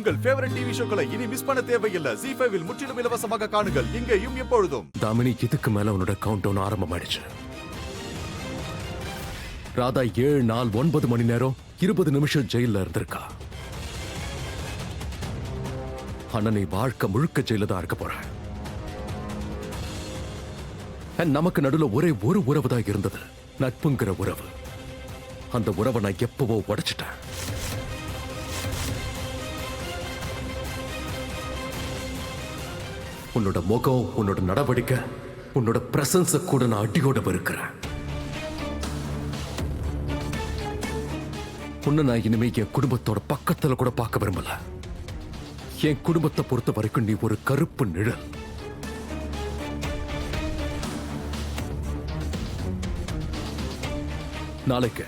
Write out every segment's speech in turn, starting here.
உங்கள் favourite TV ஷோக்களை இனி miss பண்ண தேவையில்லை. ZEE5 இல் முற்றிலும் இலவசமாக காணுங்கள். இங்கேயும் எப்பொழுதும். தாமினி, இதுக்கு மேல உன்னோட கவுண்ட் டவுன் ஆரம்பமாயிடுச்சு. ராதா 7 நாள் 9 மணி நேரம் 20 நிமிஷம் ஜெயில இருந்திருக்கா. ஆனா நீ வாழ்க்கை முழுக்க ஜெயில தான் இருக்க போற. நமக்கு நடுவுல ஒரே ஒரு உறவு தான் இருந்தது, நட்புங்கிற உறவு. அந்த உறவை நான் எப்பவோ உடைச்சிட்டேன். உன்னோட முகம், உன்னோட நடவடிக்கை, உன்னோட பிரசன்ஸ கூட நான் அடியோட வெறுக்கிறேன். உன்னை நான் இனிமே என் குடும்பத்தோட பக்கத்துல கூட பார்க்க விரும்பல. என் குடும்பத்தை பொறுத்த வரைக்கும் நீ ஒரு கருப்பு நிழல். நாளைக்கு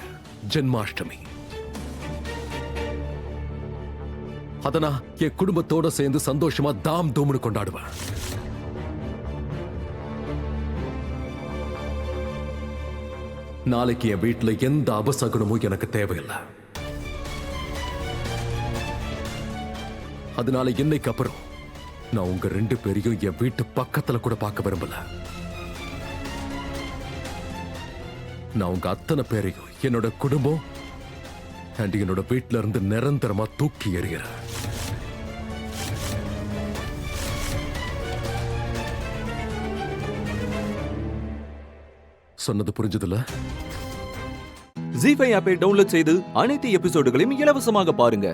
ஜென்மாஷ்டமி. அதனா என் குடும்பத்தோட சேர்ந்து சந்தோஷமா தாம் தூம்னு கொண்டாடுவேன். நாளைக்கு என் வீட்டுல எந்த அபசகுனமும் எனக்கு தேவையில்லை. அதனால இன்னைக்கு அப்புறம் நான் உங்க 2 பேரையும் என் வீட்டு பக்கத்துல கூட பார்க்க விரும்பல. நான் உங்க அத்தனை பேரையும் என்னோட குடும்பம் அண்ட் என்னோட வீட்டுல இருந்து நிரந்தரமா தூக்கி எறிகிறேன். சொன்னது புரிஞ்சதுல? ZEE5 ஆப்பை டவுன்லோட் செய்து அனைத்து எபிசோடுகளையும் இலவசமாக பாருங்க.